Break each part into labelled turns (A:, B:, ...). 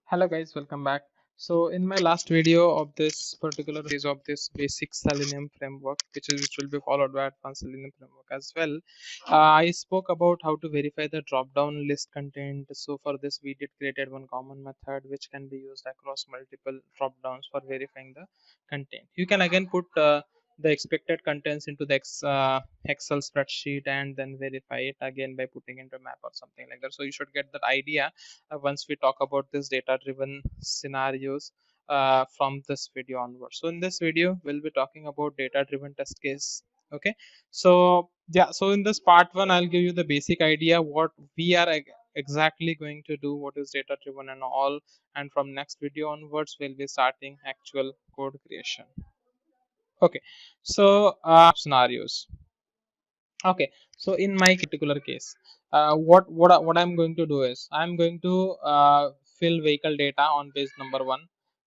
A: Hello guys, welcome back. So in my last video of this particular phase of this basic Selenium framework, which will be followed by advanced Selenium framework as well, I spoke about how to verify the drop-down list content. So for this, we did created one common method which can be used across multiple drop-downs for verifying the content. You can again put the expected contents into the Excel spreadsheet and then verify it again by putting into a map or something like that. So you should get that idea once we talk about this data driven scenarios from this video onwards. So in this video we'll be talking about data driven test case. Okay, so yeah, so in this part one I'll give you the basic idea what we are exactly going to do, what is data driven and all, and from next video onwards we'll be starting actual code creation. Okay, so scenarios. Okay, so in my particular case, what I'm going to do is I'm going to fill vehicle data on page number one,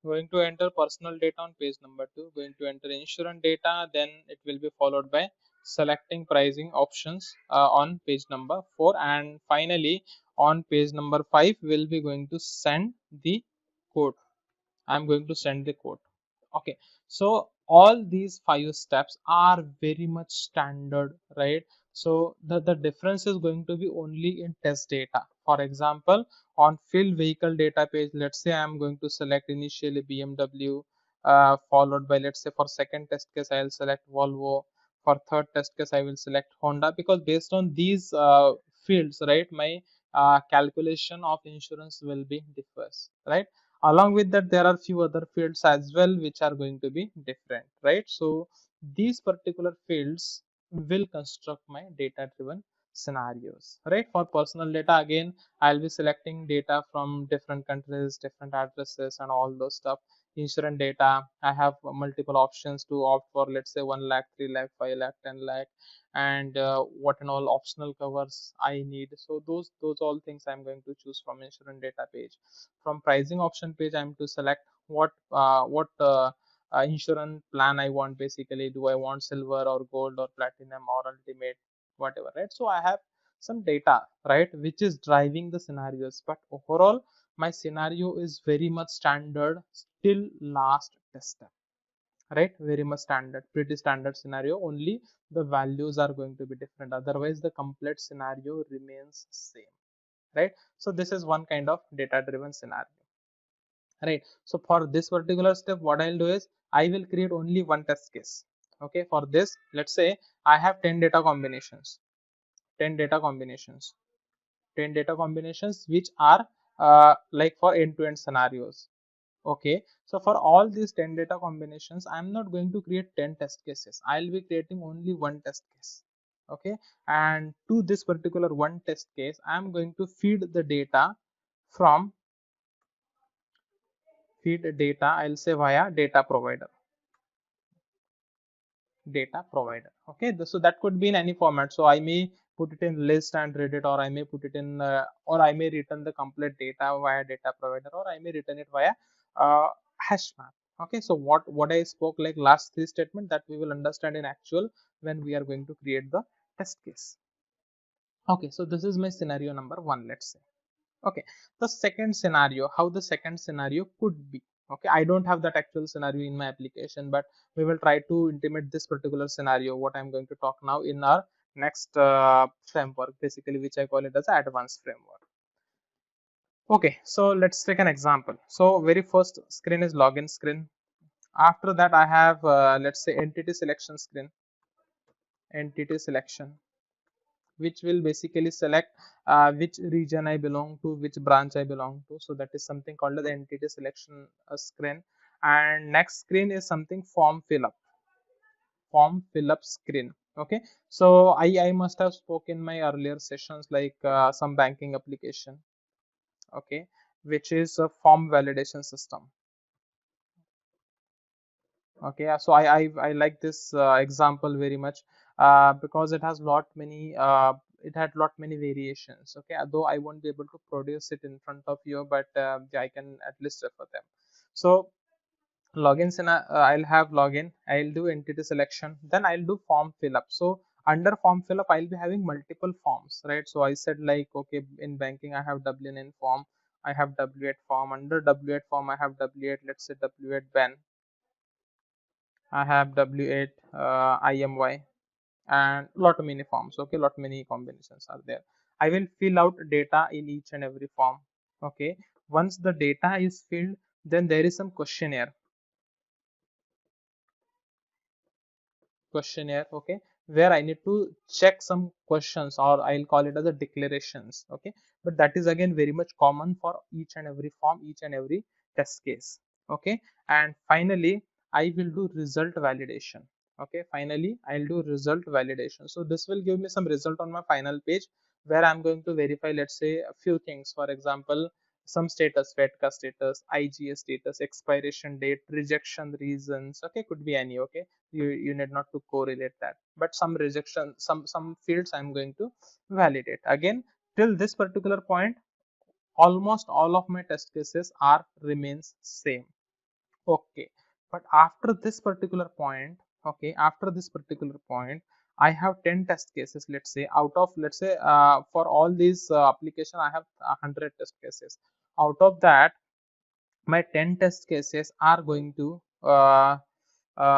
A: going to enter personal data on page number two, going to enter insurance data, then it will be followed by selecting pricing options on page number four, and finally on page number five we'll be going to send the code. I'm going to send the code. Okay, so all these five steps are very much standard, right? So the difference is going to be only in test data. For example, on fill vehicle data page, let's say I'm going to select initially BMW, followed by, let's say for second test case I'll select Volvo, for third test case I will select Honda, because based on these fields, right, my calculation of insurance will be differs, right? Along with that there are few other fields as well which are going to be different, right? So these particular fields will construct my data driven scenarios, right? For personal data, again I'll be selecting data from different countries, different addresses and all those stuff. Insurance data, I have multiple options to opt for, let's say 1 lakh, 3 lakh, 5 lakh, 10 lakh, and what and all optional covers I need. So those all things I'm going to choose from insurance data page. From pricing option page, I'm to select what insurance plan I want. Basically, do I want silver or gold or platinum or ultimate, whatever, right? So I have some data, right, which is driving the scenarios, but overall my scenario is very much standard till last test step, right? Very much standard, pretty standard scenario, only the values are going to be different, otherwise the complete scenario remains same, right? So this is one kind of data driven scenario, right? So for this particular step what I'll do is I will create only one test case. Okay, for this let's say I have 10 data combinations, 10 data combinations, 10 data combinations which are like for end-to-end scenarios. Okay, so for all these 10 data combinations I'm not going to create 10 test cases, I'll be creating only one test case. Okay, and to this particular one test case I'm going to feed the data from feed data, I'll say via data provider, data provider. Okay, so that could be in any format, so I may put it in list and read it, or I may put it in or I may return the complete data via data provider, or I may return it via hash map. Okay, so what I spoke like last three statement, that we will understand in actual when we are going to create the test case. Okay, so this is my scenario number one, let's say. Okay, the second scenario, how the second scenario could be. Okay, I don't have that actual scenario in my application, but we will try to intimate this particular scenario what I'm going to talk now in our next framework, basically, which I call it as advanced framework. Okay, so let's take an example. So very first screen is login screen. After that I have let's say entity selection screen, entity selection, which will basically select which region I belong to, which branch I belong to. So that is something called the entity selection screen. And next screen is something form fill up, form fill up screen. Okay, so I must have spoken in my earlier sessions like some banking application. Okay, which is a form validation system. Okay, so I like this example very much because it has lot many it had lot many variations. Okay, although I won't be able to produce it in front of you, but yeah, I can at least refer them. So logins in I'll have login, I'll do entity selection, then I'll do form fill up. So under form fill up I'll be having multiple forms, right? So I said like, okay, in banking I have WNN form, I have w8 form. Under w8 form I have w8, let's say w8 ben. I have w8 imy, and lot many forms. Okay, lot many combinations are there. I will fill out data in each and every form. Okay, once the data is filled, then there is some questionnaire, okay, where I need to check some questions, or I'll call it as a declarations. Okay, but that is again very much common for each and every form, each and every test case. Okay, and finally I will do result validation. Okay, finally I'll do result validation. So this will give me some result on my final page, where I'm going to verify, let's say, a few things. For example, some status, VETCA status, IGA status, expiration date, rejection reasons. Okay, could be any. Okay, you need not to correlate that, but some rejection, some fields I'm going to validate. Again, till this particular point, almost all of my test cases are remains same. Okay, but after this particular point, okay, after this particular point, I have 10 test cases. Let's say out of, let's say, for all these application I have 100 test cases. Out of that, my 10 test cases are going to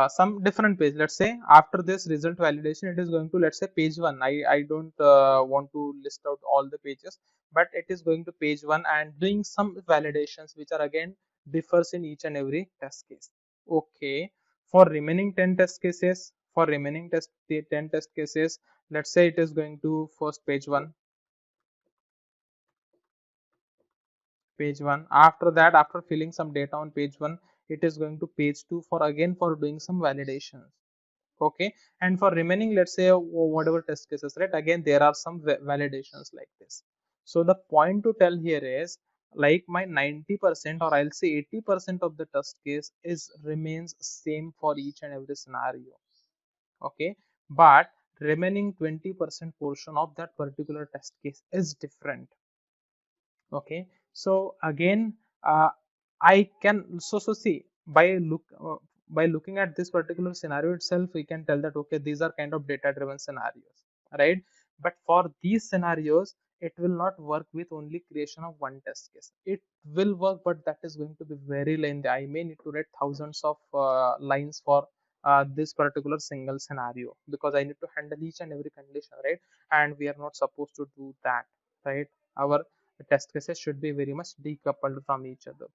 A: some different page. Let's say after this result validation, it is going to, let's say, page 1. I don't want to list out all the pages, but it is going to page 1 and doing some validations which are again differs in each and every test case. Okay, for remaining 10 test cases, for remaining 10 test cases, let's say it is going to first page 1, page 1. After that, after filling some data on page 1, it is going to page 2 for again for doing some validations. Okay, and for remaining, let's say, whatever test cases, right, again there are some validations like this. So the point to tell here is, like, my 90%, or I'll say 80% of the test case is remains same for each and every scenario. Okay, but remaining 20% portion of that particular test case is different. Okay, so again, I can, so see, by looking at this particular scenario itself, we can tell that, okay, these are kind of data driven scenarios, right? But for these scenarios, it will not work with only creation of one test case. It will work, but that is going to be very lengthy. I may need to write thousands of lines for this particular single scenario, because I need to handle each and every condition, right? And we are not supposed to do that, right? Our test cases should be very much decoupled from each other,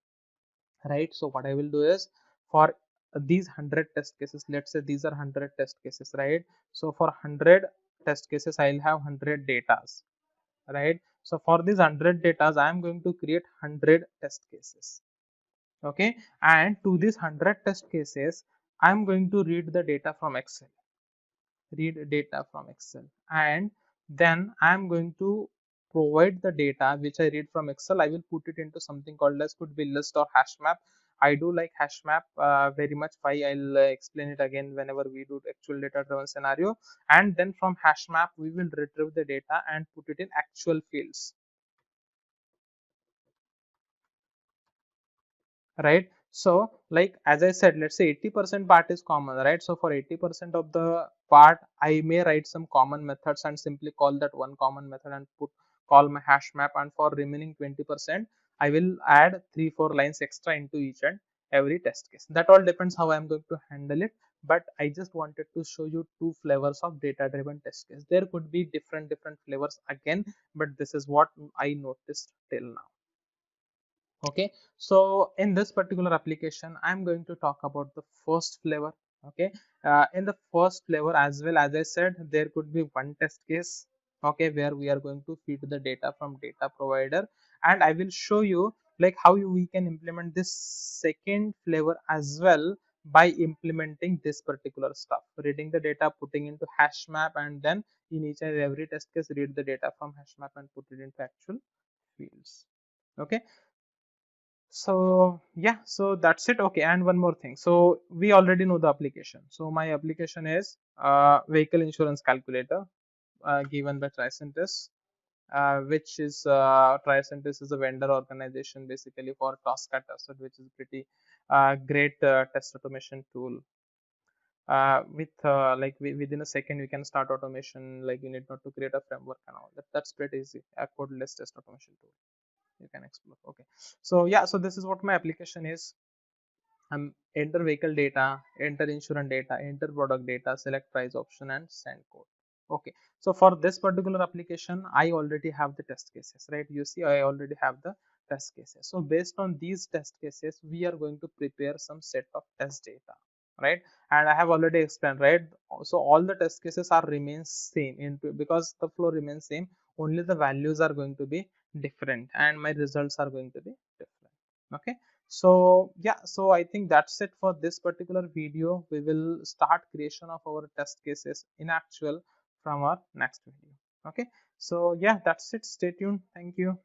A: right? So what I will do is, for these 100 test cases, let's say these are 100 test cases, right? So for 100 test cases, I'll have 100 datas, right? So for these 100 datas, I am going to create 100 test cases. Okay, and to these 100 test cases, I am going to read the data from Excel, and then I am going to provide the data which I read from Excel. I will put it into something called as, could be list or hash map. I do like hash map very much. Why? I'll explain it again whenever we do actual data driven scenario. And then from hash map, we will retrieve the data and put it in actual fields, right? So, like, as I said, let's say 80% part is common, right? So for 80% of the part, I may write some common methods and simply call that one common method and call my hash map. And for remaining 20%, I will add 3-4 lines extra into each and every test case. That all depends how I'm going to handle it, but I just wanted to show you two flavors of data driven test case. There could be different flavors again, but this is what I noticed till now. Okay, so in this particular application, I'm going to talk about the first flavor. Okay, in the first flavor, as well, as I said, there could be one test case, okay, where we are going to feed the data from data provider, and I will show you like how we can implement this second flavor as well, by implementing this particular stuff, reading the data, putting into hash map, and then in each and every test case, read the data from hash map and put it into actual fields. Okay, so yeah, so that's it. Okay, and one more thing. So we already know the application. So my application is vehicle insurance calculator, given by Tricentis, which is Tricentis is a vendor organization basically for Tosca Test, which is pretty great test automation tool. With like within a second you can start automation. Like, you need not to create a framework and all that. That's pretty easy. A codeless test automation tool. you can explore. Okay, so yeah, so this is what my application is. Enter vehicle data, enter insurance data, enter product data, select price option, and send code. Okay, so for this particular application, I already have the test cases, right? You see, I already have the test cases. So based on these test cases, we are going to prepare some set of test data, right? And I have already explained, right? So all the test cases are remains same into, because the flow remains same, only the values are going to be different and my results are going to be different. Okay, so yeah, so I think that's it for this particular video. We will start creation of our test cases in actual from our next video. Okay, so yeah, that's it. Stay tuned. Thank you.